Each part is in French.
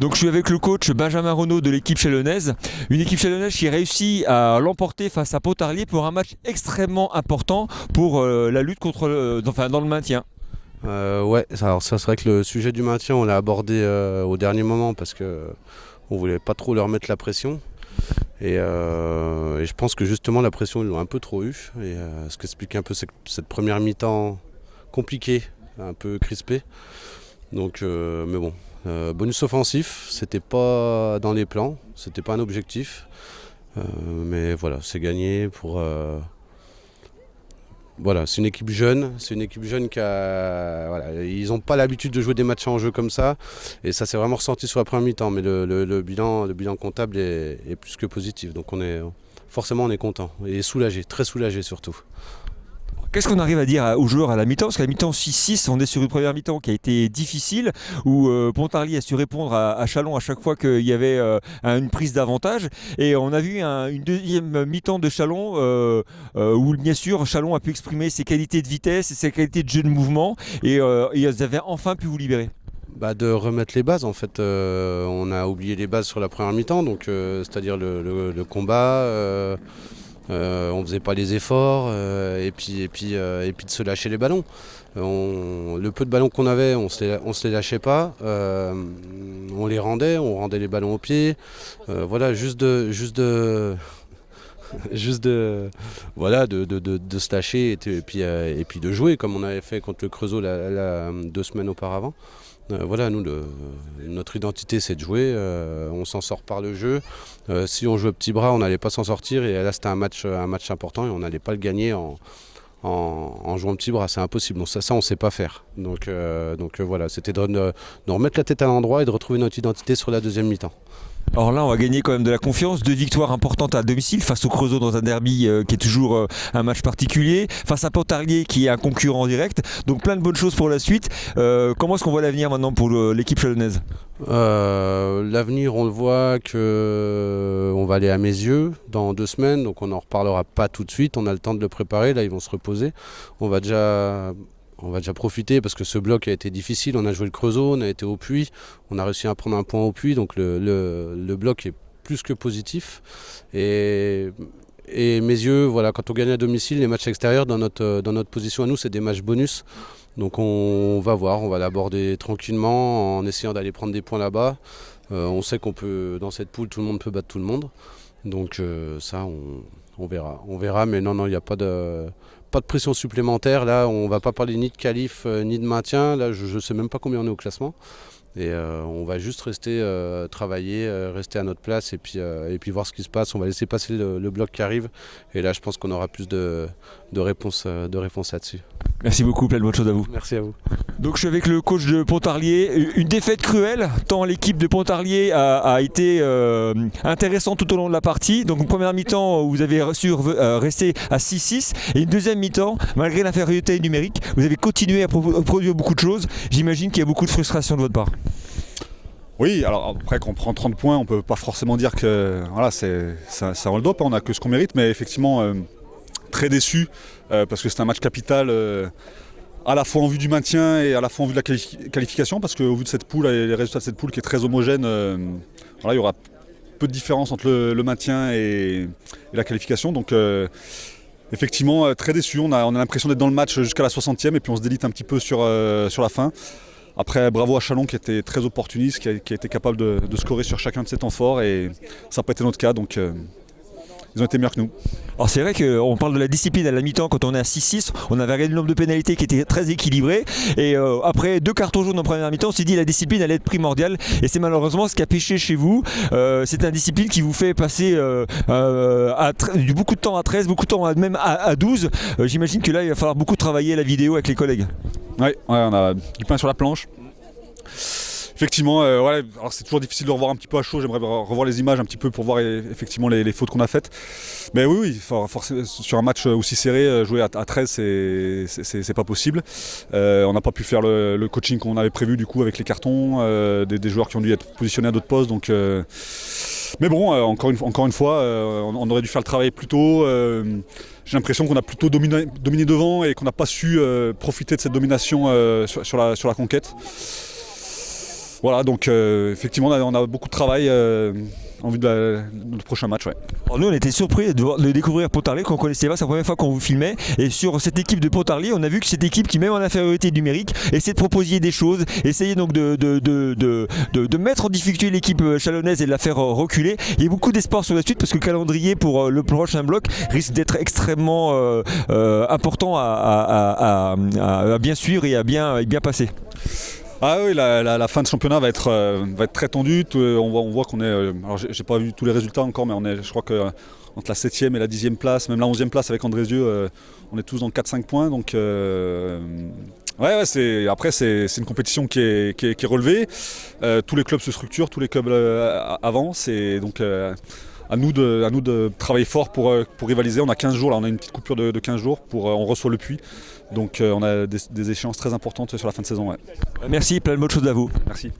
Donc je suis avec le coach Benjamin Renaud de l'équipe chalonnaise, une équipe chalonnaise qui réussit à l'emporter face à Pontarlier pour un match extrêmement important pour la lutte contre dans le maintien. Ouais, alors ça c'est vrai que le sujet du maintien on l'a abordé au dernier moment parce que on voulait pas trop leur mettre la pression et je pense que justement la pression ils l'ont un peu trop eu et ce qu'explique un peu cette première mi-temps compliquée, un peu crispée. Donc mais bon. Bonus offensif, c'était pas dans les plans, c'était pas un objectif, mais voilà, c'est gagné pour. Voilà, c'est une équipe jeune qui a. Voilà, ils n'ont pas l'habitude de jouer des matchs en jeu comme ça, et ça s'est vraiment ressenti sur la première mi-temps. Mais le bilan comptable est plus que positif, donc forcément on est content et soulagé, très soulagé surtout. Qu'est-ce qu'on arrive à dire aux joueurs à la mi-temps? Parce qu'à la mi-temps 6-6, on est sur une première mi-temps qui a été difficile, où Pontarlier a su répondre à Châlons à chaque fois qu'il y avait une prise d'avantage. Et on a vu une deuxième mi-temps de Châlons, où bien sûr Châlons a pu exprimer ses qualités de vitesse et ses qualités de jeu de mouvement, et ils avaient enfin pu vous libérer. De remettre les bases en fait. On a oublié les bases sur la première mi-temps, donc c'est-à-dire le combat. On faisait pas les efforts et puis de se lâcher les ballons. Le peu de ballons qu'on avait, on se les lâchait pas. On rendait les ballons au pied. Voilà, juste de voilà de se lâcher et puis de jouer comme on avait fait contre le Creusot 2 semaines auparavant. Voilà, nous, notre identité, c'est de jouer. On s'en sort par le jeu. Si on jouait petit bras, on n'allait pas s'en sortir. Et là, c'était un match important et on n'allait pas le gagner en jouant petit bras. C'est impossible. Donc ça on ne sait pas faire. Donc voilà, c'était de remettre la tête à l'endroit et de retrouver notre identité sur la deuxième mi-temps. Alors là, on va gagner quand même de la confiance. 2 victoires importantes à domicile face au Creusot dans un derby qui est toujours un match particulier. Face à Pontarlier qui est un concurrent direct. Donc plein de bonnes choses pour la suite. Comment est-ce qu'on voit l'avenir maintenant pour l'équipe chalonnaise? L'avenir, on le voit qu'on va aller à Meyzieux dans 2 semaines. Donc on n'en reparlera pas tout de suite. On a le temps de le préparer. Là, ils vont se reposer. On va déjà profiter parce que ce bloc a été difficile. On a joué le Creusot, on a été au Puy, on a réussi à prendre un point au Puy, donc le bloc est plus que positif. Et Meyzieux, voilà, quand on gagne à domicile, les matchs extérieurs dans notre position à nous, c'est des matchs bonus. Donc on va voir, on va l'aborder tranquillement en essayant d'aller prendre des points là-bas. On sait qu'on peut, dans cette poule, tout le monde peut battre tout le monde. Donc ça, on verra. Mais non, il n'y a pas de pression supplémentaire. Là, on ne va pas parler ni de qualif ni de maintien. Là, je ne sais même pas combien on est au classement. Et on va juste rester travailler, rester à notre place et puis voir ce qui se passe. On va laisser passer le bloc qui arrive. Et là, je pense qu'on aura plus de réponses là-dessus. Merci beaucoup, plein de bonnes choses à vous. Merci à vous. Donc je suis avec le coach de Pontarlier. Une défaite cruelle, tant l'équipe de Pontarlier a été intéressante tout au long de la partie. Donc une première mi-temps où vous avez su rester à 6-6 et une deuxième mi-temps, malgré l'infériorité numérique, vous avez continué à produire beaucoup de choses. J'imagine qu'il y a beaucoup de frustration de votre part. Oui, alors après quand on prend 30 points, on ne peut pas forcément dire que voilà, ça rend le dope, on n'a que ce qu'on mérite, mais effectivement très déçu parce que c'est un match capital à la fois en vue du maintien et à la fois en vue de la qualification, parce qu'au vu de cette poule et les résultats de cette poule qui est très homogène, il y aura peu de différence entre le maintien et la qualification. Donc effectivement très déçu, on a l'impression d'être dans le match jusqu'à la 60e et puis on se délite un petit peu sur la fin. Après, bravo à Châlons qui était très opportuniste, qui a été capable de scorer sur chacun de ses temps forts et ça n'a pas été notre cas, donc ils ont été meilleurs que nous. Alors c'est vrai qu'on parle de la discipline à la mi-temps quand on est à 6-6, on avait regardé le nombre de pénalités qui était très équilibré et après 2 cartons jaunes en première mi-temps on s'est dit la discipline allait être primordiale et c'est malheureusement ce qui a pêché chez vous. C'est une discipline qui vous fait passer beaucoup de temps à 13, beaucoup de temps même à 12. J'imagine que là il va falloir beaucoup travailler la vidéo avec les collègues. Ouais, on a du pain sur la planche. Effectivement, alors c'est toujours difficile de revoir un petit peu à chaud, j'aimerais revoir les images un petit peu pour voir effectivement les fautes qu'on a faites. Mais oui, forcément, sur un match aussi serré, jouer à 13, c'est pas possible. On n'a pas pu faire le coaching qu'on avait prévu du coup avec les cartons, des joueurs qui ont dû être positionnés à d'autres postes. Donc, mais bon, encore une fois, on aurait dû faire le travail plus tôt. J'ai l'impression qu'on a plutôt dominé devant et qu'on n'a pas su profiter de cette domination sur la conquête. Voilà, donc effectivement on a beaucoup de travail en vue du prochain match. Ouais. Alors nous on était surpris de découvrir Pontarlier qu'on connaissait pas, c'est la première fois qu'on vous filmait, et sur cette équipe de Pontarlier on a vu que cette équipe qui même en infériorité numérique essaie de proposer des choses, essayer donc de mettre en difficulté l'équipe chalonnaise et de la faire reculer. Il y a beaucoup d'espoir sur la suite parce que le calendrier pour le prochain bloc risque d'être extrêmement important à bien suivre et à bien passer. Ah oui, la fin de championnat va être très tendue. On voit qu'on est. Alors j'ai pas vu tous les résultats encore, mais on est, je crois que entre la 7e et la 10e place, même la 11e place avec Andrézieux, on est tous dans 4-5 points. Donc ouais, après c'est une compétition qui est relevée. Tous les clubs se structurent, tous les clubs avancent, et donc à nous de travailler fort pour rivaliser. On a 15 jours, là on a une petite coupure de 15 jours, on reçoit le Puy. Donc on a des échéances très importantes sur la fin de saison. Ouais. Merci, plein de bonnes choses à vous. Merci.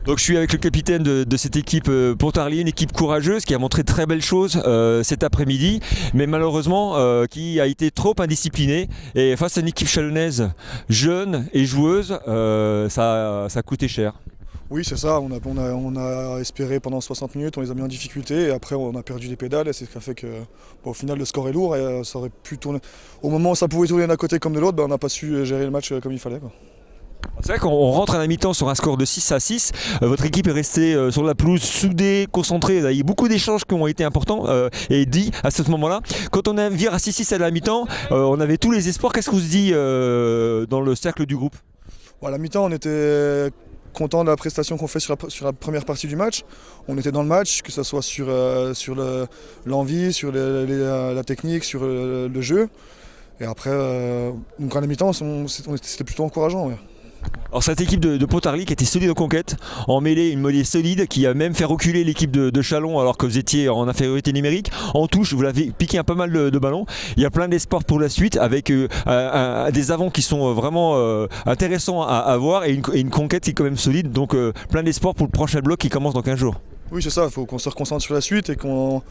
Donc je suis avec le capitaine de cette équipe Pontarlier, une équipe courageuse qui a montré de très belles choses cet après-midi, mais malheureusement qui a été trop indisciplinée. Et face à une équipe chalonnaise jeune et joueuse, ça a coûté cher. Oui, c'est ça, on a espéré pendant 60 minutes, on les a mis en difficulté et après on a perdu des pédales et c'est ce qui a fait que au final le score est lourd et ça aurait pu tourner. Au moment où ça pouvait tourner d'un côté comme de l'autre, on n'a pas su gérer le match comme il fallait. C'est vrai qu'on rentre à la mi-temps sur un score de 6-6, votre équipe est restée sur la pelouse soudée, concentrée, il y a eu beaucoup d'échanges qui ont été importants et dit à ce moment-là. Quand on vire à 6-6 à la mi-temps, on avait tous les espoirs, qu'est-ce qu'on se dit dans le cercle du groupe? À la mi-temps on était content de la prestation qu'on fait sur la première partie du match. On était dans le match, que ce soit sur l'envie, sur la technique, sur le jeu. Et après, donc à la mi-temps, c'était plutôt encourageant. Ouais. Alors cette équipe de Pontarlier qui était solide en conquête, en mêlée, une mêlée solide, qui a même fait reculer l'équipe de Châlons alors que vous étiez en infériorité numérique. En touche, vous l'avez piqué un pas mal de ballons. Il y a plein d'espoir pour la suite avec des avants qui sont vraiment intéressants à voir et une conquête qui est quand même solide. Donc plein d'espoir pour le prochain bloc qui commence dans 15 jours. Oui, c'est ça, il faut qu'on se reconcentre sur la suite et qu'on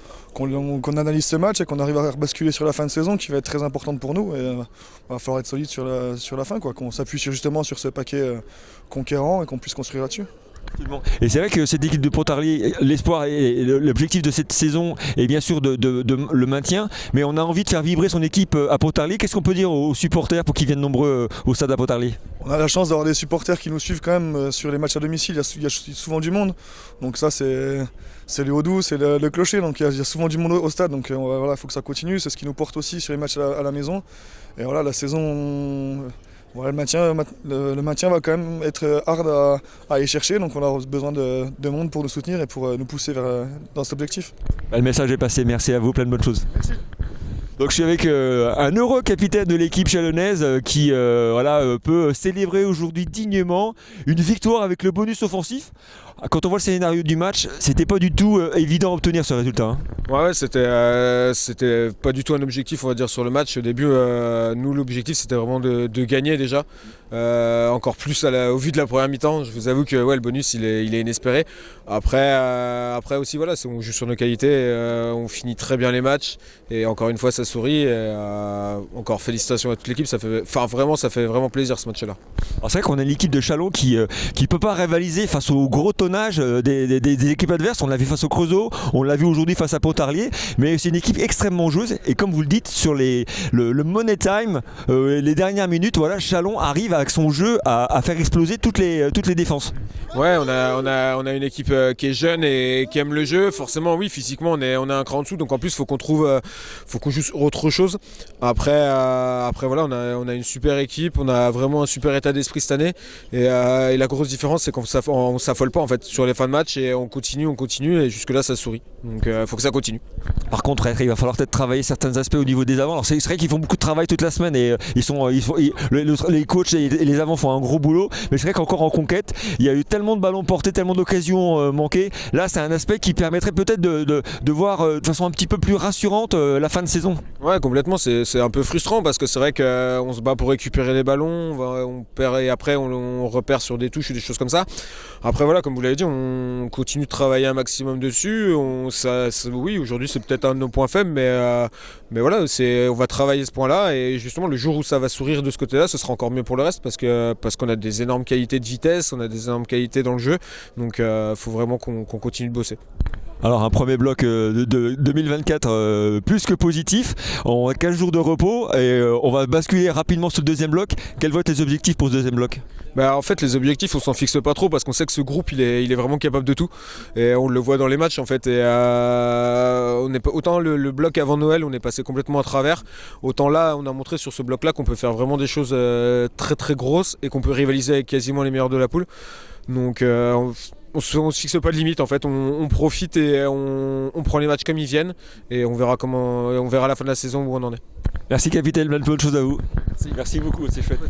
analyse ce match et qu'on arrive à basculer sur la fin de saison qui va être très importante pour nous. Et il va falloir être solide sur la fin, qu'on s'appuie justement sur ce paquet conquérant et qu'on puisse construire là-dessus. Et c'est vrai que cette équipe de Pontarlier, l'espoir et l'objectif de cette saison est bien sûr de le maintien, mais on a envie de faire vibrer son équipe à Pontarlier. Qu'est-ce qu'on peut dire aux supporters pour qu'ils viennent nombreux au stade à Pontarlier? On a la chance d'avoir des supporters qui nous suivent quand même sur les matchs à domicile, il y a souvent du monde, donc ça c'est le Haut-Doubs, c'est le clocher, donc il y a souvent du monde au stade, donc voilà, il faut que ça continue, c'est ce qui nous porte aussi sur les matchs à la maison. Et voilà, la saison... Voilà, le maintien va quand même être hard à aller chercher, donc on a besoin de monde pour nous soutenir et pour nous pousser dans cet objectif. Le message est passé, merci à vous, plein de bonnes choses. Merci. Donc je suis avec un heureux capitaine de l'équipe chalonnaise qui peut célébrer aujourd'hui dignement une victoire avec le bonus offensif. Quand on voit le scénario du match, c'était pas du tout évident d'obtenir ce résultat. Hein. Ouais, c'était pas du tout un objectif, on va dire, sur le match. Au début, nous, l'objectif, c'était vraiment de gagner déjà. Encore plus au vu de la première mi-temps. Je vous avoue que le bonus, il est inespéré. Après aussi, voilà, on joue sur nos qualités, on finit très bien les matchs. Et encore une fois, ça sourit. Encore félicitations à toute l'équipe. Ça fait vraiment plaisir ce match-là. Alors c'est vrai qu'on a une équipe de Châlons qui peut pas rivaliser face au gros tonnage des équipes adverses. On l'a vu face au Creusot, on l'a vu aujourd'hui face à Pontarlier, mais c'est une équipe extrêmement joueuse et comme vous le dites sur le money time, les dernières minutes, voilà, Châlons arrive avec son jeu à faire exploser toutes les défenses. Ouais, on a une équipe qui est jeune et qui aime le jeu. Forcément, oui, physiquement on est un cran en dessous, donc en plus faut qu'on joue sur autre chose. Après voilà, on a une super équipe, on a vraiment un super état d'esprit cette année et la grosse différence c'est qu'on s'affole pas en fait sur les fins de match et on continue et jusque là ça sourit. Donc faut que ça continue. Par contre, il va falloir peut-être travailler certains aspects au niveau des avants. Alors c'est vrai qu'ils font beaucoup de travail toute la semaine et les coachs et les avants font un gros boulot, mais c'est vrai qu'encore en conquête, il y a eu tellement tellement de ballons portés, tellement d'occasions manquées. Là, c'est un aspect qui permettrait peut-être de voir de façon un petit peu plus rassurante la fin de saison. Ouais, complètement, c'est un peu frustrant parce que c'est vrai qu'on se bat pour récupérer les ballons, on perd et après on repère sur des touches ou des choses comme ça. Après voilà, comme vous l'avez dit, on continue de travailler un maximum dessus. Oui, aujourd'hui c'est peut-être un de nos points faibles, mais voilà, on va travailler ce point-là et justement le jour où ça va sourire de ce côté-là, ce sera encore mieux pour le reste parce qu'on a des énormes qualités de vitesse, on a des énormes qualités dans le jeu, donc faut vraiment qu'on continue de bosser. Alors un premier bloc de 2024 plus que positif, on a 15 jours de repos et on va basculer rapidement sur le deuxième bloc. Quels vont être les objectifs pour ce deuxième bloc ? En fait les objectifs on s'en fixe pas trop parce qu'on sait que ce groupe il est vraiment capable de tout et on le voit dans les matchs en fait et autant le bloc avant Noël on est passé complètement à travers, autant là on a montré sur ce bloc là qu'on peut faire vraiment des choses très très grosses et qu'on peut rivaliser avec quasiment les meilleurs de la poule, donc on se fixe pas de limite en fait, on profite et on prend les matchs comme ils viennent et on verra à la fin de la saison où on en est. Merci capitaine, bonne chose à vous. Merci beaucoup, c'est chouette.